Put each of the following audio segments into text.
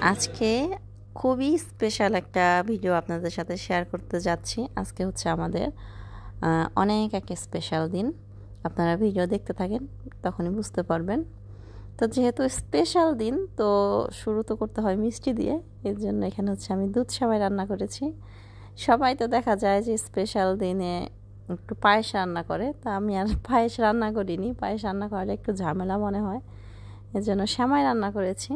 আজকে খুবই স্পেশাল একটা ভিডিও আপনাদের সাথে শেয়ার করতে যাচ্ছি। আজকে হচ্ছে আমাদের অনেক একটা স্পেশাল দিন। আপনারা ভিডিও দেখতে থাকেন, তখনই বুঝতে পারবেন। তো যেহেতু স্পেশাল দিন, তো শুরু তো করতে হয় মিষ্টি দিয়ে। এর জন্য এখানে হচ্ছে আমি দুধ সেমাই রান্না করেছি। সবাই তো দেখা যায় যে স্পেশাল দিনে একটু পায়েস রান্না করে, তা আমি আর পায়েস রান্না করিনি। পায়েস রান্না করলে একটু ঝামেলা মনে হয়, এর জন্য সেমাই রান্না করেছি,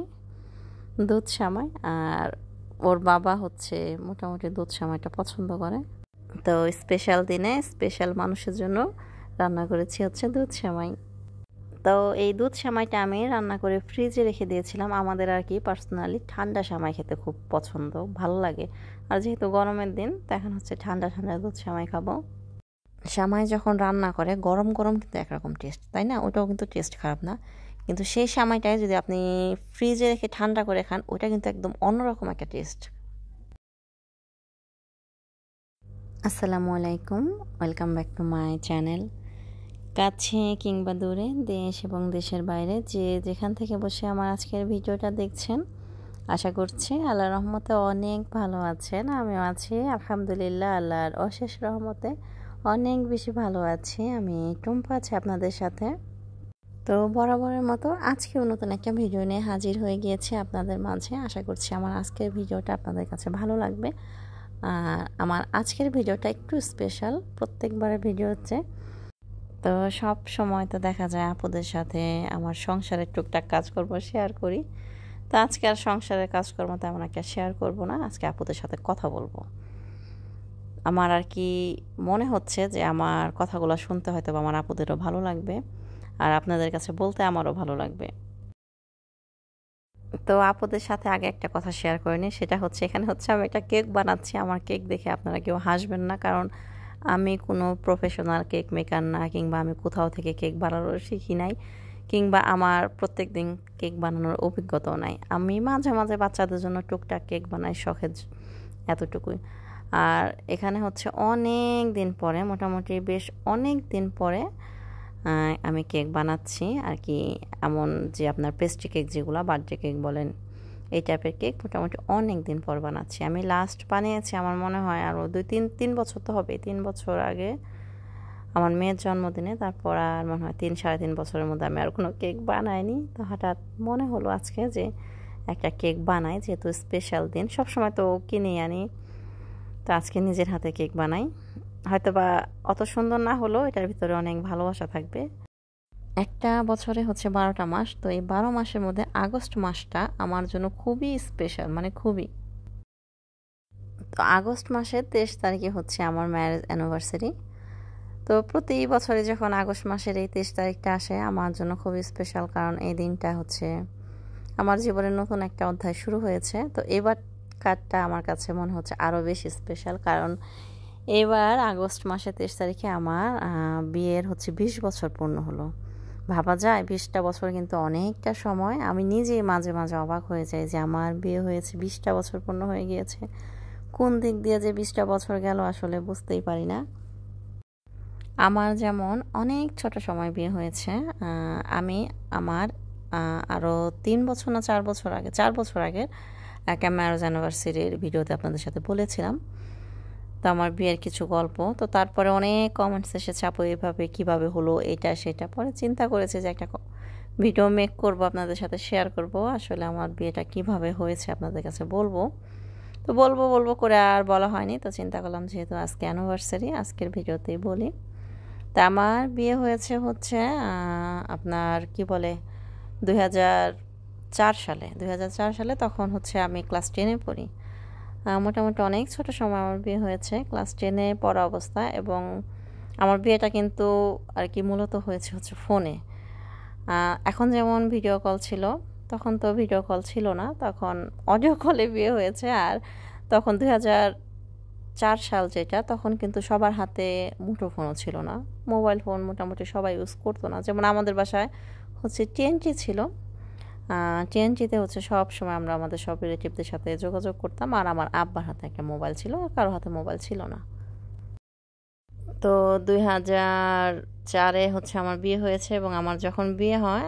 দুধ সেমাই। আর ওর বাবা হচ্ছে মোটামুটি দুধ সেমাইটা পছন্দ করে, তো স্পেশাল দিনে স্পেশাল মানুষের জন্য রান্না করেছি হচ্ছে দুধ সেমাই। তো এই দুধ সেমাইটা আমি রান্না করে ফ্রিজে রেখে দিয়েছিলাম। আমাদের আর কি পার্সোনালি ঠান্ডা সেমাই খেতে খুব পছন্দ, ভালো লাগে। আর যেহেতু গরমের দিন, তো এখন হচ্ছে ঠান্ডা ঠান্ডা দুধ সেমাই খাবো। সেমাই যখন রান্না করে গরম গরম কিন্তু একরকম টেস্ট, তাই না? ওটাও কিন্তু টেস্ট খারাপ না, কিন্তু সেই সেমাইটাই যদি আপনি ফ্রিজে রেখে ঠান্ডা করে খান, ওটা কিন্তু একদম অন্যরকম একটা টেস্ট। আসসালামু আলাইকুম, welcome back to my channel. কাছে কিংবা দূরে, দেশ এবং দেশের বাইরে, যে যেখান থেকে বসে আমার আজকের ভিডিওটা দেখছেন, আশা করছি আল্লাহর রহমতে অনেক ভালো আছেন। আমিও আছি আলহামদুলিল্লাহ, আল্লাহর অশেষ রহমতে অনেক বেশি ভালো আছি। আমি টুম্পা আছি আপনাদের সাথে। তো বরাবরের মতো আজকেও নতুন একটা ভিডিও নিয়ে হাজির হয়ে গিয়েছি আপনাদের মাঝে। আশা করছি আমার আজকের ভিডিওটা আপনাদের কাছে ভালো লাগবে। আর আমার আজকের ভিডিওটা একটু স্পেশাল, প্রত্যেকবারের ভিডিও হচ্ছে। তো সব সময় তো দেখা যায় আপুদের সাথে আমার সংসারের টুকটাক কাজকর্ম শেয়ার করি। তো আজকে আর সংসারের কাজকর্ম তেমন একটা শেয়ার করব না, আজকে আপুদের সাথে কথা বলবো। আমার আর কি মনে হচ্ছে যে আমার কথাগুলো শুনতে হয়তো আমার আপুদেরও ভালো লাগবে, আর আপনাদের কাছে বলতে আমারও ভালো লাগবে। তো আপুদের সাথে আগে একটা কথা শেয়ার করে নিই, সেটা হচ্ছে এখানে হচ্ছে আমি একটা কেক বানাচ্ছি। আমার কেক দেখে আপনারা কেউ হাসবেন না, কারণ আমি কোনো প্রফেশনাল কেক মেকার না, কিংবা আমি কোথাও থেকে কেক বানানো শিখি নাই, কিংবা আমার প্রত্যেক দিন কেক বানানোর অভিজ্ঞতাও নাই। আমি মাঝে মাঝে বাচ্চাদের জন্য টুকটাক কেক বানাই, শখের, এতটুকুই। আর এখানে হচ্ছে অনেক দিন পরে, মোটামুটি বেশ অনেক দিন পরে আমি কেক বানাচ্ছি আর কি। এমন যে আপনার পেস্ট্রি কেক, যেগুলো বার্থডে কেক বলেন, এই টাইপের কেক মোটামুটি অনেক দিন পর বানাচ্ছি। আমি লাস্ট বানিয়েছি আমার মনে হয় আরও তিন বছর তো হবে, 3 বছর আগে আমার মেয়ের জন্মদিনে। তারপর আর মনে হয় 3-3.5 বছরের মধ্যে আমি আর কোনো কেক বানাইনি। তো হঠাৎ মনে হলো আজকে যে একটা কেক বানাই, যেহেতু স্পেশাল দিন। সবসময় তো কিনে আনি, তো আজকে নিজের হাতে কেক বানাই। হয়তো বা অত সুন্দর না হলেও এটার ভিতরে অনেক ভালোবাসা থাকবে। একটা বছরে হচ্ছে 12টা মাস, তো এই 12 মাসের মধ্যে আগস্ট মাসটা আমার জন্য খুবই স্পেশাল, মানে খুবই। তো আগস্ট মাসের 23 তারিখে হচ্ছে আমার ম্যারেজ অ্যানিভার্সারি। তো প্রতি বছরে যখন আগস্ট মাসের এই 23 তারিখটা আসে, আমার জন্য খুবই স্পেশাল, কারণ এই দিনটা হচ্ছে আমার জীবনের নতুন একটা অধ্যায় শুরু হয়েছে। তো এবার কার্ডটা আমার কাছে মনে হচ্ছে আরও বেশি স্পেশাল, কারণ এবার আগস্ট মাসের 23 তারিখে আমার বিয়ের হচ্ছে 20 বছর পূর্ণ হলো। ভাবা যায় 20টা বছর কিন্তু অনেকটা সময়। আমি নিজেই মাঝে মাঝে অবাক হয়ে যাই যে আমার বিয়ে হয়েছে, 20টা বছর পূর্ণ হয়ে গিয়েছে। কোন দিক দিয়ে যে 20টা বছর গেল আসলে বুঝতেই পারি না। আমার যেমন অনেক ছোট সময় বিয়ে হয়েছে, আমি আমার আরও 3 বছর না 4 বছর আগে, 4 বছর আগের একটা ম্যারেজ অ্যানিভার্সারির ভিডিওতে আপনাদের সাথে বলেছিলাম। তো আমার বিয়ের কিছু গল্প, তো তারপরে অনেক কমেন্টস এসেছে, আপু এভাবে কীভাবে হলো, এটা সেটা। পরে চিন্তা করেছে যে একটা ভিডিও মেক করব, আপনাদের সাথে শেয়ার করব আসলে আমার বিয়েটা কিভাবে হয়েছে আপনাদের কাছে বলবো। তো বলবো বলবো করে আর বলা হয়নি। তো চিন্তা করলাম যেহেতু আজকে অ্যানিভার্সারি, আজকের ভিডিওতেই বলি। তা আমার বিয়ে হয়েছে হচ্ছে আপনার কি বলে 2004 সালে। 2004 সালে তখন হচ্ছে আমি ক্লাস 10-এ পড়ি। মোটামুটি অনেক ছোট সময় আমার বিয়ে হয়েছে, ক্লাস 10-এ পড়া অবস্থা। এবং আমার বিয়েটা কিন্তু আর কি মূলত হয়েছে হচ্ছে ফোনে। এখন যেমন ভিডিও কল ছিল, তখন তো ভিডিও কল ছিল না, তখন অডিও কলে বিয়ে হয়েছে। আর তখন 2004 সাল যেটা, তখন কিন্তু সবার হাতে মুঠোফোনও ছিল না, মোবাইল ফোন মোটামুটি সবাই ইউজ করতো না। যেমন আমাদের বাসায় হচ্ছে টিএনটি ছিল। টিএনটিতে হচ্ছে সব সময় আমরা আমাদের সব রিলেটিভদের সাথে যোগাযোগ করতাম। আর আমার আব্বার হাতে একটা মোবাইল ছিল, আর কারো হাতে মোবাইল ছিল না। তো 2004-এ হচ্ছে আমার বিয়ে হয়েছে, এবং আমার যখন বিয়ে হয়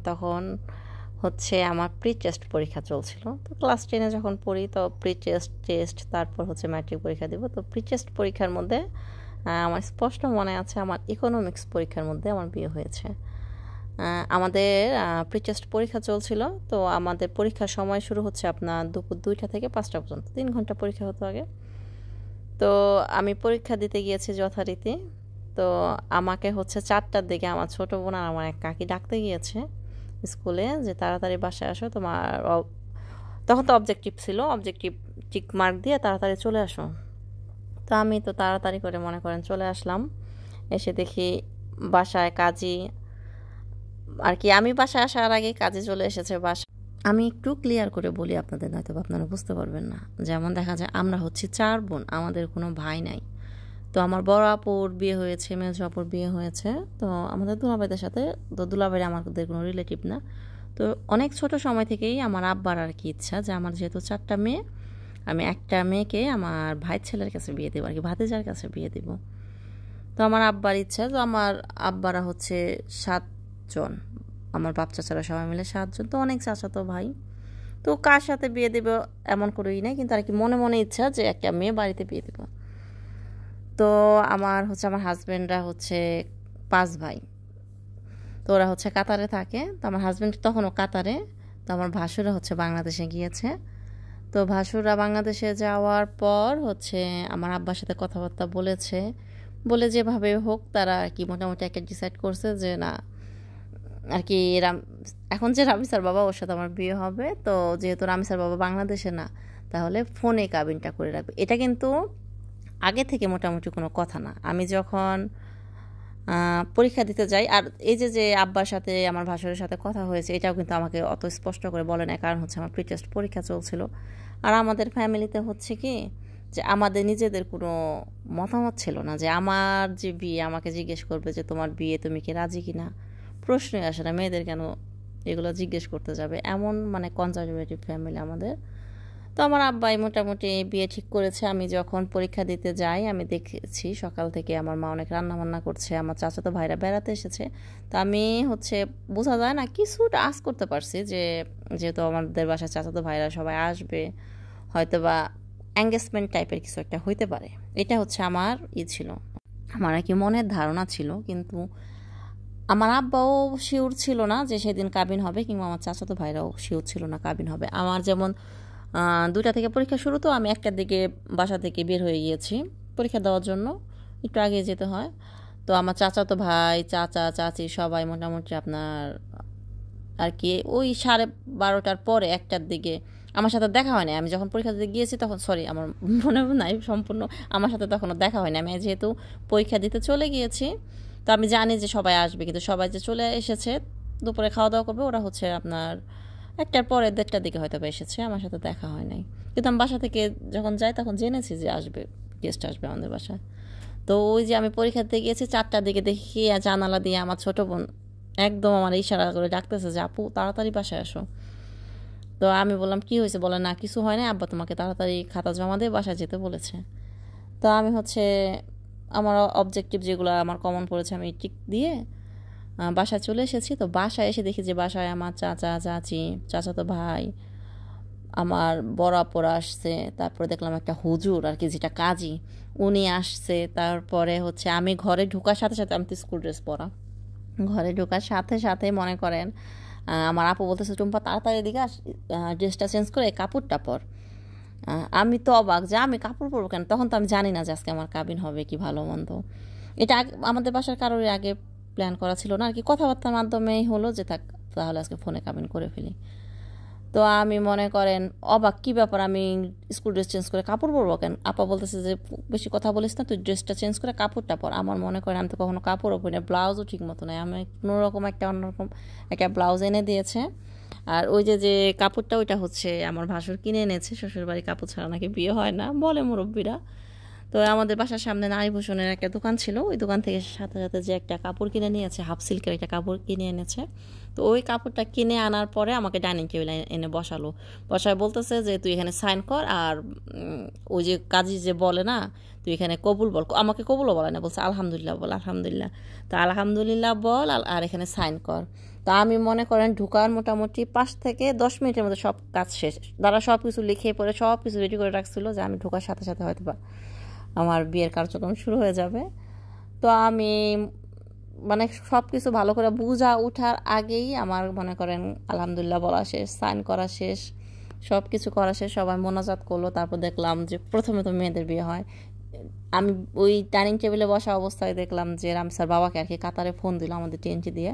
তখন হচ্ছে আমার প্রি টেস্ট পরীক্ষা চলছিল। তো ক্লাস 10-এ যখন পড়ি তো প্রি টেস্ট তারপর হচ্ছে ম্যাট্রিক পরীক্ষা দিব। তো প্রি টেস্ট পরীক্ষার মধ্যে আমার স্পষ্ট মনে আছে আমার ইকোনমিক্স পরীক্ষার মধ্যে আমার বিয়ে হয়েছে। আমাদের প্রি টেস্ট পরীক্ষা চলছিল। তো আমাদের পরীক্ষার সময় শুরু হচ্ছে আপনার দুপুর 2টা থেকে 5টা পর্যন্ত, 3 ঘন্টা পরীক্ষা হতো আগে। তো আমি পরীক্ষা দিতে গিয়েছি যথারীতি। তো আমাকে হচ্ছে 4টার দিকে আমার ছোটো বোন আর আমার এক কাকি ডাকতে গিয়েছে স্কুলে, যে তাড়াতাড়ি বাসায় আসো, তোমার তখন তো অবজেক্টিভ ছিল, অবজেক্টিভ টিক মার্ক দিয়ে তাড়াতাড়ি চলে আসো। তো আমি তো তাড়াতাড়ি করে মনে করেন চলে আসলাম। এসে দেখি বাসায় কাজী আর কি, আমি বাসায় আসার আগে কাজে চলে এসেছে বাসা। আমি একটু ক্লিয়ার করে বলি আপনাদের, নয়তো আপনারা বুঝতে পারবেন না। যেমন দেখা যায় আমরা হচ্ছে 4 বোন, আমাদের কোনো ভাই নাই। তো আমার বড় আপুর বিয়ে হয়েছে, মেজো আপুর বিয়ে হয়েছে। তো আমাদের দুলাভাইদের সাথে, তো দুলাভাইরা আমাদের কোনো রিলেটিভ না। তো অনেক ছোট সময় থেকেই আমার আব্বার আর কি ইচ্ছা যে আমার যেহেতু 4টা মেয়ে, আমি একটা মেয়েকে আমার ভাইয়ের ছেলের কাছে বিয়ে দেবো আর কি, ভাতিজার কাছে বিয়ে দেবো। তো আমার আব্বার ইচ্ছা, তো আমার আব্বারা হচ্ছে 7 জন, আমার বাপ চাচারা সবাই মিলে 7 জন। তো অনেক চাচাতো ভাই, তো কার সাথে বিয়ে দেবো এমন করেই নাই, কিন্তু আর কি মনে মনে ইচ্ছা যে একটা মেয়ে বাড়িতে বিয়ে দেবো। তো আমার হচ্ছে আমার হাজব্যান্ডরা হচ্ছে 5 ভাই। তো ওরা হচ্ছে কাতারে থাকে। তো আমার হাজব্যান্ড তখনও কাতারে। তো আমার ভাসুরা হচ্ছে বাংলাদেশে গিয়েছে। তো ভাসুরা বাংলাদেশে যাওয়ার পর হচ্ছে আমার আব্বার সাথে কথাবার্তা বলেছে, বলে যেভাবে হোক তারা আর কি মোটামুটি একটা ডিসাইড করছে যে না আর কি এখন যে রামিসার বাবা, ওর সাথে আমার বিয়ে হবে। তো যেহেতু রামিসার বাবা বাংলাদেশে না, তাহলে ফোনে কাবিনটা করে রাখবে। এটা কিন্তু আগে থেকে মোটামুটি কোনো কথা না। আমি যখন পরীক্ষা দিতে যাই, আর এই যে আব্বার সাথে আমার ভাসুরের সাথে কথা হয়েছে, এটাও কিন্তু আমাকে অত স্পষ্ট করে বলে না, কারণ হচ্ছে আমার প্রি টেস্ট পরীক্ষা চলছিল। আর আমাদের ফ্যামিলিতে হচ্ছে কি যে আমাদের নিজেদের কোনো মতামত ছিল না যে আমার যে বিয়ে আমাকে জিজ্ঞেস করবে যে তোমার বিয়ে তুমি কি রাজি কিনা, প্রশ্নই আসে না। মেয়েদের কেন এগুলো জিজ্ঞেস করতে যাবে, এমন মানে কনজারভেটিভ ফ্যামিলি আমাদের। তো আমার আব্বাই মোটামুটি বিয়ে ঠিক করেছে। আমি যখন পরীক্ষা দিতে যাই, আমি দেখেছি সকাল থেকে আমার মা অনেক রান্নাবান্না করছে, আমার চাচাতো ভাইরা বেড়াতে এসেছে। তো আমি হচ্ছে বোঝা যায় না কিছুটা আঁচ করতে পারছি যে যেহেতু আমাদের বাসায় চাচাতো ভাইরা সবাই আসবে, হয়তো বা এঙ্গেজমেন্ট টাইপের কিছু একটা হইতে পারে। এটা হচ্ছে আমার ছিল, আমার আর কি মনের ধারণা ছিল। কিন্তু আমার আব্বাও শিওর ছিল না যে সেদিন কাবিন হবে, কিংবা আমার চাচাতো ভাইরাও শিওর ছিল না কাবিন হবে। আমার যেমন 2টা থেকে পরীক্ষা শুরু, তো আমি 1টার দিকে বাসা থেকে বের হয়ে গিয়েছি পরীক্ষা দেওয়ার জন্য, একটু আগে যেতে হয়। তো আমার চাচাতো ভাই, চাচা চাচি সবাই মোটামুটি আপনার আর কি ওই 12:30টার পরে 1টার দিকে আমার সাথে দেখা হয়নি। আমি যখন পরীক্ষা দিতে গিয়েছি তখন, সরি আমার মনে নাই সম্পূর্ণ, আমার সাথে তখনও দেখা হয়নি। আমি যেহেতু পরীক্ষা দিতে চলে গিয়েছি, তো আমি জানি যে সবাই আসবে, কিন্তু সবাই যে চলে এসেছে দুপুরে খাওয়া দাওয়া করবে, ওরা হচ্ছে আপনার 1টার পরে 1:30টার দিকে হয়তো এসেছে, আমার সাথে দেখা হয় নাই। কিন্তু আমি বাসা থেকে যখন যাই তখন জেনেছি যে আসবে, গেস্ট আসবে আমাদের বাসায়। তো ওই যে আমি পরীক্ষা দিতে গিয়েছি 4টার দিকে, দেখি জানালা দিয়ে আমার ছোটো বোন একদম আমার ইশারা করে ডাকতেছে যে আপু তাড়াতাড়ি বাসায় আসো। তো আমি বললাম কি হয়েছে, বলে না কিছু হয় না, আব্বা তোমাকে তাড়াতাড়ি খাতা জমা দিয়ে বাসায় যেতে বলেছে। তো আমি হচ্ছে আমার অবজেক্টিভ যেগুলো আমার কমন পড়েছে আমি টিক দিয়ে বাসায় চলে এসেছি। তো বাসায় এসে দেখি যে বাসায় আমার চাচা চাচি, চাচাতো ভাই, আমার বড় আপুরা আসছে, তারপরে দেখলাম একটা হুজুর আর কি যেটা কাজী, উনি আসছে। তারপরে হচ্ছে আমি ঘরে ঢোকার সাথে সাথে, আমি তো স্কুল ড্রেস পরা, ঘরে ঢোকার সাথে সাথে মনে করেন আমার আপু বলতেছে টুম্পা তাড়াতাড়ি দিকে ড্রেসটা চেঞ্জ করে কাপড়টা পর। আমি তো অবাক যে আমি কাপড় পরবো কেন, তখন তো আমি জানি না যে আজকে আমার কাবিন হবে কি ভালো মন্দ। এটা আমাদের বাসার কারোর আগে প্ল্যান করা ছিল না আর কি, কথাবার্তার মাধ্যমেই হলো যে থাক তাহলে আজকে ফোনে কাবিন করে ফেলি। তো আমি মনে করেন অবাক, কী ব্যাপার আমি স্কুল ড্রেস চেঞ্জ করে কাপড় পরবো কেন, আপা বলতেছে যে বেশি কথা বলিস না, তুই ড্রেসটা চেঞ্জ করে কাপড়টা পর। আমার মনে করেন আমি তো কখনো কাপড়ও পরি না, ব্লাউজও ঠিক মতো নেই, আমি কোনোরকম একটা অন্যরকম একটা ব্লাউজ এনে দিয়েছে। আর ওই যে কাপড়টা, ওইটা হচ্ছে আমার ভাসুর কিনে এনেছে, শ্বশুরবাড়ি কাপড় ছাড়া নাকি বিয়ে হয় না বলে মুরব্বীরা। তো আমাদের বাসার সামনে নারী ভূষণের একটা দোকান ছিল, ওই দোকান থেকে সাথে সাথে যে একটা কাপড় কিনে নিয়েছে, হাফ সিল্কের একটা কাপড় কিনে এনেছে। তো ওই কাপড়টা কিনে আনার পরে আমাকে ডাইনিং টেবিলে এনে বসায় বলতেছে যে তুই এখানে সাইন কর, আর ওই যে কাজী যে বলে না তুই এখানে কবুল বল, আমাকে কবুলও বলে না, বলছে আলহামদুলিল্লাহ বল, আলহামদুলিল্লাহ। তো আলহামদুলিল্লাহ বল আর এখানে সাইন কর। তো আমি মনে করেন ঢুকার মোটামুটি 5 থেকে 10 মিনিটের মধ্যে সব কাজ শেষ। তারা সব কিছু লিখে পড়ে সব কিছু রেডি করে রাখছিল যে আমি ঢোকার সাথে সাথে হয়তো বা আমার বিয়ের কার্যক্রম শুরু হয়ে যাবে। তো আমি মানে সব কিছু ভালো করে বুঝা উঠার আগেই আমার মনে করেন আলহামদুলিল্লাহ বলা শেষ, সাইন করা শেষ, সব কিছু করা শেষ, সবাই মোনাজাত করলো। তারপর দেখলাম যে প্রথমে তো মেয়েদের বিয়ে হয়। আমি ওই ডাইনিং টেবিলে বসা অবস্থায় দেখলাম যে রামসার বাবাকে আর কি কাতারে ফোন দিল, আমাদের টিএনটি দিয়ে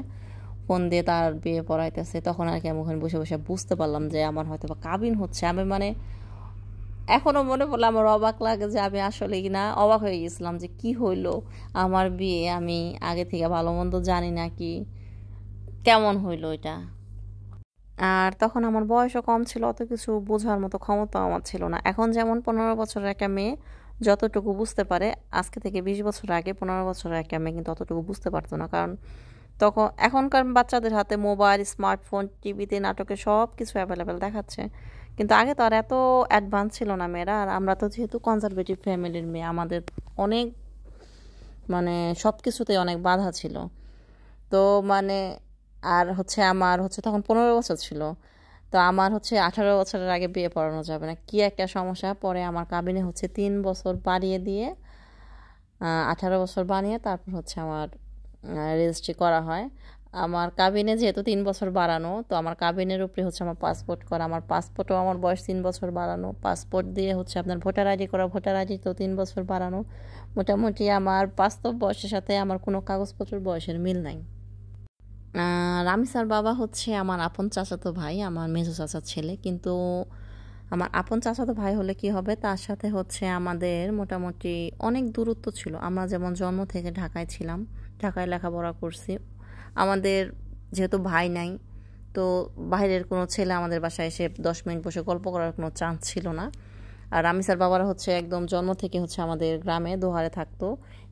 ফোন দিয়ে তার বিয়ে পড়াইতেছে। তখন আর কি আমি ওখানে বসে বসে বুঝতে পারলাম যে আমার হয়তো বা কাবিন হচ্ছে। আমি মানে এখনও মনে পড়লে আমার অবাক লাগে যে আমি আসলে কিনা অবাক হয়ে গেছিলাম যে কি হইলো আমার বিয়ে, আমি আগে থেকে ভালো মন্দ জানি না কি কেমন হইলো এটা। আর তখন আমার বয়সও কম ছিল, অত কিছু বোঝার মতো ক্ষমতা আমার ছিল না। এখন যেমন 15 বছরের একটা মেয়ে যতটুকু বুঝতে পারে, আজকে থেকে 20 বছর আগে 15 বছরের একটা মেয়ে কিন্তু অতটুকু বুঝতে পারতো না। কারণ তখন এখনকার বাচ্চাদের হাতে মোবাইল, স্মার্টফোন, টিভিতে, নাটকে সব কিছু অ্যাভেলেবেল দেখাচ্ছে, কিন্তু আগে তো আর এত অ্যাডভান্স ছিল না মেয়েরা। আর আমরা তো যেহেতু কনজারভেটিভ ফ্যামিলির মেয়ে, আমাদের অনেক মানে সব কিছুতেই অনেক বাধা ছিল। তো মানে আর হচ্ছে আমার হচ্ছে তখন 15 বছর ছিল। তো আমার হচ্ছে 18 বছরের আগে বিয়ে পড়ানো যাবে না, কি একটা সমস্যা। পরে আমার কাবিনে হচ্ছে 3 বছর বাড়িয়ে দিয়ে 18 বছর বানিয়ে তারপর হচ্ছে আমার রেজিস্ট্রি করা হয়। আমার কাবিনে যেহেতু 3 বছর বাড়ানো, তো আমার কাবিনের উপরে হচ্ছে আমার পাসপোর্ট করা, আমার পাসপোর্টও আমার বয়স 3 বছর বাড়ানো, পাসপোর্ট দিয়ে হচ্ছে আপনার ভোটার আইডি করা, ভোটার আইডি তো 3 বছর বাড়ানো। মোটামুটি আমার বাস্তব বয়সের সাথে আমার কোনো কাগজপত্রের বয়সের মিল নাই। রামিসার বাবা হচ্ছে আমার আপন চাচাতো ভাই, আমার মেজো চাচার ছেলে। কিন্তু আমার আপন চাচাতো ভাই হলে কি হবে, তার সাথে হচ্ছে আমাদের মোটামুটি অনেক দূরত্ব ছিল। আমরা যেমন জন্ম থেকে ঢাকায় ছিলাম, ঢাকায় লেখাপড়া করছি। আমাদের যেহেতু ভাই নাই, তো বাইরের কোনো ছেলে আমাদের বাসায় এসে 10 মিনিট বসে গল্প করার কোনো চান্স ছিল না। আর রামিসার বাবারা হচ্ছে একদম জন্ম থেকে হচ্ছে আমাদের গ্রামে দোহারে থাকতো,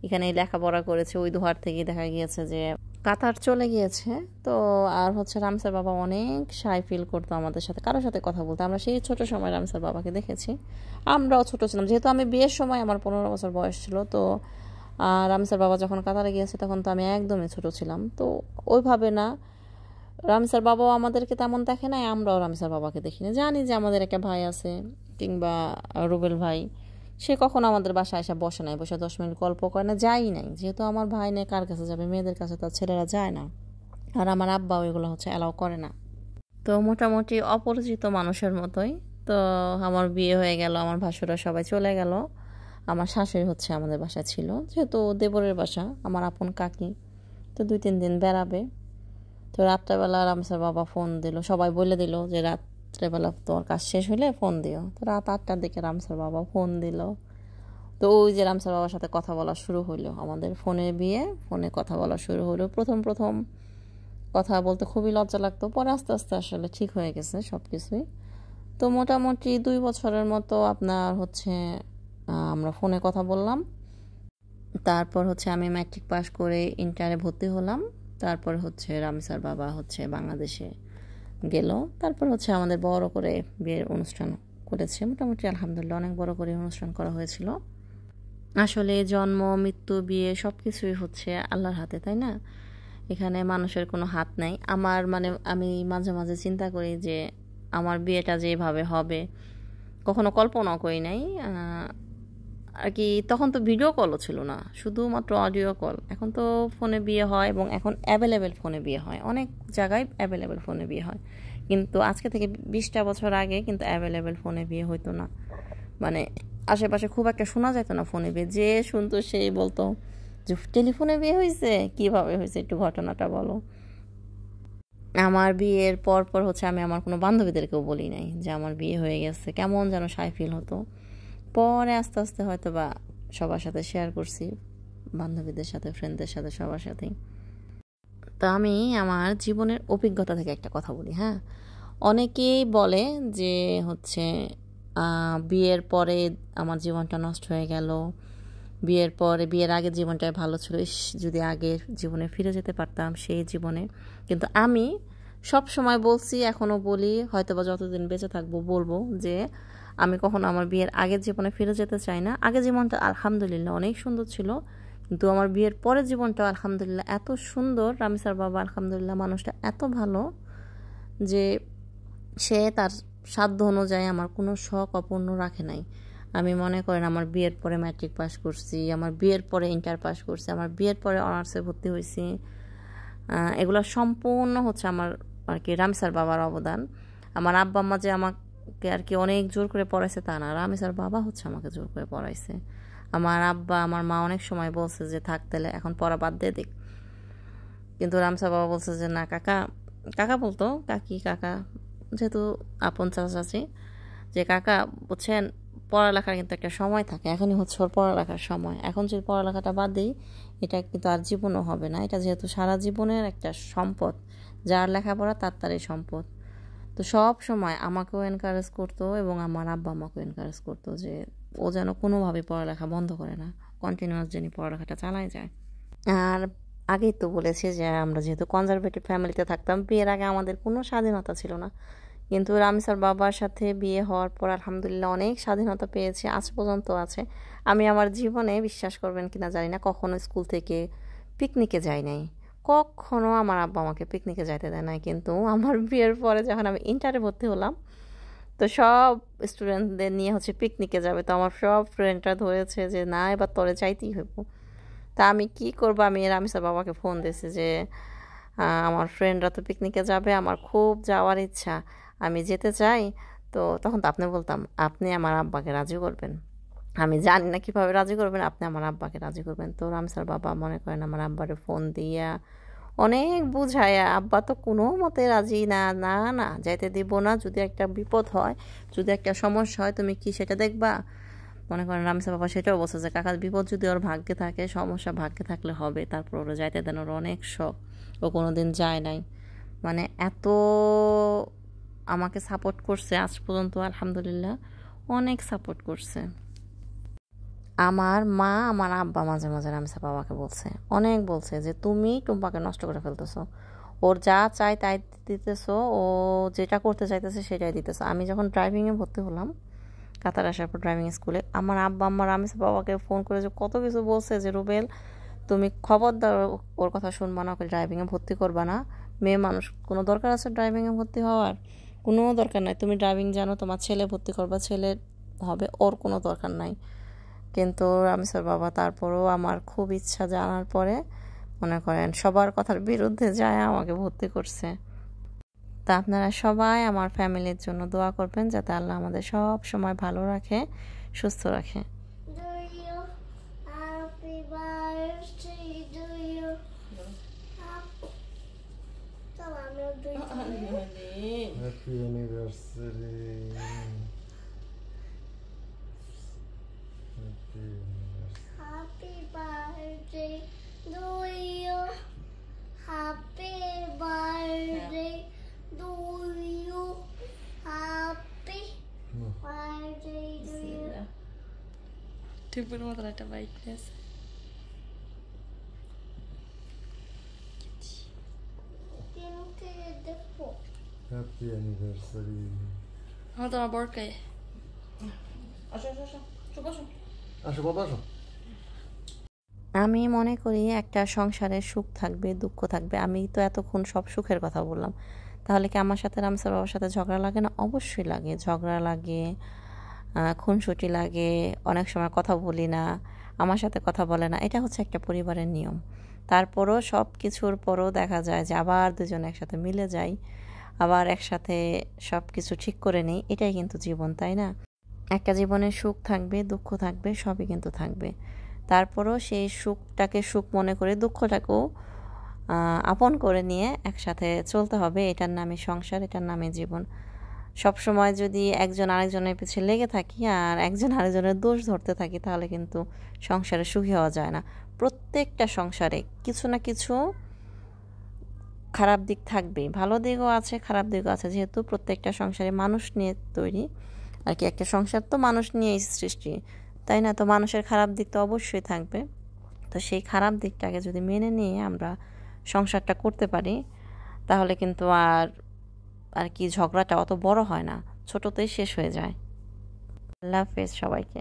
এখানেই লেখাপড়া করেছে। ওই দোহার থেকে দেখা গিয়েছে যে কাতার চলে গিয়েছে। তো আর হচ্ছে রামসার বাবা অনেক শাই ফিল করতো আমাদের সাথে, কারোর সাথে কথা বলতে। আমরা সেই ছোট সময় রামসার বাবাকে দেখেছি, আমরাও ছোট ছিলাম। যেহেতু আমি বিয়ের সময় আমার 15 বছর বয়স ছিল, তো রামসার বাবা যখন কাতারে গিয়েছে তখন তো আমি একদমই ছোট ছিলাম। তো ওইভাবে না, রামসার বাবাও আমাদেরকে তেমন দেখে নাই, আমরাও রামসার বাবাকে দেখিনি। জানি যে আমাদের একটা ভাই আছে, কিংবা রুবেল ভাই, সে কখনো আমাদের বাসায় এসে বসে নাই, বসে 10 মিনিট গল্প করে না, যাই নাই। যেহেতু আমার ভাই নেই, কার কাছে যাবে, মেয়েদের কাছে তো ছেলেরা যায় না। আর আমার আব্বাও এগুলো হচ্ছে অ্যালাউ করে না। তো মোটামুটি অপরিচিত মানুষের মতোই। তো আমার বিয়ে হয়ে গেল, আমার ভাসুরা সবাই চলে গেল। আমার শাশুড়ি হচ্ছে আমাদের বাসায় ছিল, যেহেতু দেবরের বাসা, আমার আপন কাকি, তো 2-3 দিন বেড়াবে। তো রাত্রেবেলা রামসার বাবা ফোন দিল, সবাই বলে দিল যে রাত্রেবেলা তোমার কাজ শেষ হলে ফোন দিও। তো রাত 8টার দিকে রামসার বাবা ফোন দিল। তো ওই যে রামসার বাবার সাথে কথা বলা শুরু হলো, আমাদের ফোনে বিয়ে, ফোনে কথা বলা শুরু হলো। প্রথম প্রথম কথা বলতে খুবই লজ্জা লাগতো, পরে আস্তে আস্তে আসলে ঠিক হয়ে গেছে সব কিছুই। তো মোটামুটি 2 বছরের মতো আপনার হচ্ছে আমরা ফোনে কথা বললাম। তারপর হচ্ছে আমি ম্যাট্রিক পাস করে ইন্টারে ভর্তি হলাম। তারপর হচ্ছে রামসার বাবা হচ্ছে বাংলাদেশে গেল। তারপর হচ্ছে আমাদের বড় করে বিয়ের অনুষ্ঠান করেছে, মোটামুটি আলহামদুলিল্লাহ অনেক বড় করে অনুষ্ঠান করা হয়েছিল। আসলে জন্ম, মৃত্যু, বিয়ে সব কিছুই হচ্ছে আল্লাহর হাতে, তাই না? এখানে মানুষের কোনো হাত নাই। আমার মানে আমি মাঝে মাঝে চিন্তা করি যে আমার বিয়েটা যেভাবে হবে কখনো কল্পনাও করি নাই। আর কি তখন তো ভিডিও কলও ছিল না, শুধুমাত্র অডিও কল। এখন তো ফোনে বিয়ে হয়, এবং এখন অ্যাভেলেবেল ফোনে বিয়ে হয়, অনেক জায়গায় অ্যাভেলেবেল ফোনে বিয়ে হয়। কিন্তু আজকে থেকে 20টা বছর আগে কিন্তু অ্যাভেলেবেল ফোনে বিয়ে হইতো না। মানে আশেপাশে খুব একটা শোনা যেত না ফোনে বিয়ে। যে শুনতো সেই বলতো যে টেলিফোনে বিয়ে হয়েছে, কীভাবে হয়েছে একটু ঘটনাটা বলো। আমার বিয়ের পর পর হচ্ছে আমি আমার কোনো বান্ধবীদেরকেও বলি নাই যে আমার বিয়ে হয়ে গেছে, কেমন যেন শাই ফিল হতো। পরে আস্তে আস্তে হয়তো বা সবার সাথে শেয়ার করছি, বান্ধবীদের সাথে, ফ্রেন্ডদের সাথে, সবার সাথেই। তো আমি আমার জীবনের অভিজ্ঞতা থেকে একটা কথা বলি। হ্যাঁ, অনেকেই বলে যে হচ্ছে বিয়ের পরে আমার জীবনটা নষ্ট হয়ে গেল, বিয়ের পরে, বিয়ের আগের জীবনটাই ভালো ছিল, ইস যদি আগের জীবনে ফিরে যেতে পারতাম সেই জীবনে। কিন্তু আমি সব সময় বলছি, এখনও বলি, হয়তো বা যতদিন বেঁচে থাকবো বলবো যে আমি কখনো আমার বিয়ের আগের জীবনে ফিরে যেতে চাই না। আগের জীবনটা আলহামদুলিল্লাহ অনেক সুন্দর ছিল, কিন্তু আমার বিয়ের পরের জীবনটা আলহামদুলিল্লাহ এত সুন্দর। রামিসার বাবা আলহামদুলিল্লাহ মানুষটা এত ভালো যে সে তার সাধ্য অনুযায়ী আমার কোনো শখ অপূর্ণ রাখে নাই। আমি মনে করেন আমার বিয়ের পরে ম্যাট্রিক পাস করছি, আমার বিয়ের পরে ইন্টার পাস করছি, আমার বিয়ের পরে অনার্সে ভর্তি হয়েছি। এগুলো সম্পূর্ণ হচ্ছে আমার আর কি রামিসার বাবার অবদান। আমার আব্বা আম্মা যে আমাকে আর কি অনেক জোর করে পড়াইছে তা না, রামিসার বাবা হচ্ছে আমাকে জোর করে পড়াইছে। আমার আব্বা আমার মা অনেক সময় বলছে যে থাক তাহলে এখন পড়া বাদ দিয়ে দিক, কিন্তু রামিসার বাবা বলছে যে না কাকা, কাকা বলতো কাকি কাকা যেহেতু আপন চাচি, যে কাকা বুঝছেন পড়ালেখার কিন্তু একটা সময় থাকে, এখনই হচ্ছে ওর পড়ালেখার সময়, এখন যদি পড়ালেখাটা বাদ দিই এটা কিন্তু আর জীবনও হবে না, এটা যেহেতু সারা জীবনের একটা সম্পদ, যার লেখাপড়া তারই সম্পদ। তো সব সময় আমাকেও এনকারেজ করতো এবং আমার আব্বা আমাকেও এনকারেজ করতো যে ও যেন কোনোভাবে পড়ালেখা বন্ধ করে না, কন্টিনিউয়াস যেন পড়ালেখাটা চালাই যায়। আর আগেই তো বলেছি যে আমরা যেহেতু কনজারভেটিভ ফ্যামিলিতে থাকতাম, বিয়ের আগে আমাদের কোনো স্বাধীনতা ছিল না, কিন্তু রামিসার বাবার সাথে বিয়ে হওয়ার পর আলহামদুলিল্লাহ অনেক স্বাধীনতা পেয়েছি, আজ পর্যন্ত আছে। আমি আমার জীবনে বিশ্বাস করবেন কিনা জানি না কখনো স্কুল থেকে পিকনিকে যাই নাই, কখনো আমার আব্বা আমাকে পিকনিকে যাইতে দেয় নাই, কিন্তু আমার বিয়ের পরে যখন আমি ইন্টারে ভর্তি হলাম তো সব স্টুডেন্টদের নিয়ে হচ্ছে পিকনিকে যাবে, তো আমার সব ফ্রেন্ডরা ধরেছে যে না এবার তোরে চাইতেই হইব। তা আমি কি করবো, আমি রামিসার বাবাকে ফোন দিয়েছি যে আমার ফ্রেন্ডরা তো পিকনিকে যাবে, আমার খুব যাওয়ার ইচ্ছা, আমি যেতে চাই। তো তখন তো আপনি বলতাম আপনি আমার আব্বাকে রাজি করবেন, আমি জানি না কীভাবে রাজি করবেন, আপনি আমার আব্বাকে রাজি করবেন। তো রামসার বাবা মনে করেন আমার আব্বারে ফোন দিয়া অনেক বুঝায়া, আব্বা তো কোনো মতে রাজি না, না না যাইতে দিব না, যদি একটা বিপদ হয়, যদি একটা সমস্যা হয় তুমি কি সেটা দেখবা। মনে করেন রামসার বাবা সেটাও বলছে যে কাকার বিপদ যদি ওর ভাগ্যে থাকে, সমস্যা ভাগ্যে থাকলে হবে, তারপর ওরা যাইতে দেন, ওর অনেক শখ, ও কোনো দিন যায় নাই। মানে এত আমাকে সাপোর্ট করছে আজ পর্যন্ত আলহামদুলিল্লাহ, অনেক সাপোর্ট করছে। আমার মা আমার আব্বা মাঝে মাঝে রামসা বাবাকে বলছে, অনেক বলছে যে তুমি টুম্পাকে নষ্ট করে ফেলতেছো, ওর যা চাই তাই দিতেছো, ও যেটা করতে চাইতেছে সেটাই দিতেছো। আমি যখন ড্রাইভিংয়ে ভর্তি হলাম কাতার আসার পর ড্রাইভিং স্কুলে, আমার আব্বা আমার রামসা বাবাকে ফোন করে যে কত কিছু বলছে যে রুবেল তুমি খবরদার ওর কথা শুনবা না, ওকে ড্রাইভিংয়ে ভর্তি করবা না, মেয়ে মানুষ, কোনো দরকার আছে ড্রাইভিংয়ে ভর্তি হওয়ার? কোনো দরকার নাই, তুমি ড্রাইভিং জানো, তোমার ছেলে ভর্তি করবা, ছেলে হবে, ওর কোনো দরকার নাই। কিন্তু রামিসার বাবা তারপরেও আমার খুব ইচ্ছা জানার পরে মনে করেন সবার কথার বিরুদ্ধে যায় আমাকে ভর্তি করছে। তা আপনারা সবাই আমার ফ্যামিলির জন্য দোয়া করবেন যাতে আল্লাহ আমাদের সব সময় ভালো রাখে, সুস্থ রাখে। Happy anniversary. Happy birthday to you. Happy birthday to you. Happy birthday to you. টিপুর মতন একটা বাইক আছে। Happy anniversary. আমার তোমার বরকায় আসো আসো আসো বসো। আসো বাবা আসো। আমি মনে করি একটা সংসারে সুখ থাকবে দুঃখ থাকবে, আমি তো এতক্ষণ সব সুখের কথা বললাম, তাহলে কি আমার সাথে রামসার বাবার সাথে ঝগড়া লাগে না? অবশ্যই লাগে, ঝগড়া লাগে, খুনসুটি লাগে, অনেক সময় কথা বলি না, আমার সাথে কথা বলে না, এটা হচ্ছে একটা পরিবারের নিয়ম। তারপরও সব কিছুর পরও দেখা যায় যে আবার দুজন একসাথে মিলে যাই, আবার একসাথে সব কিছু ঠিক করে নিই, এটাই কিন্তু জীবন, তাই না? একটা জীবনে সুখ থাকবে দুঃখ থাকবে, সবই কিন্তু থাকবে, তারপরও সেই সুখটাকে সুখ মনে করে দুঃখটাকেও আপন করে নিয়ে একসাথে চলতে হবে, এটার নামে সংসার, এটার নামে জীবন। সব সময় যদি একজন আরেকজনের পিছিয়ে লেগে থাকি আর একজন আরেকজনের দোষ ধরতে থাকি তাহলে কিন্তু সংসারে সুখী হওয়া যায় না। প্রত্যেকটা সংসারে কিছু না কিছু খারাপ দিক থাকবেই, ভালো দিকও আছে খারাপ দিকও আছে, যেহেতু প্রত্যেকটা সংসারে মানুষ নিয়ে তৈরি আর কি, একটা সংসার তো মানুষ নিয়েই সৃষ্টি, তাই না? তো মানুষের খারাপ দিক তো অবশ্যই থাকবে, তো সেই খারাপ দিকটাকে যদি মেনে নিয়ে আমরা সংসারটা করতে পারি তাহলে কিন্তু আর কি ঝগড়াটা অত বড় হয় না, ছোটতেই শেষ হয়ে যায়। আল্লাহ হাফেজ সবাইকে।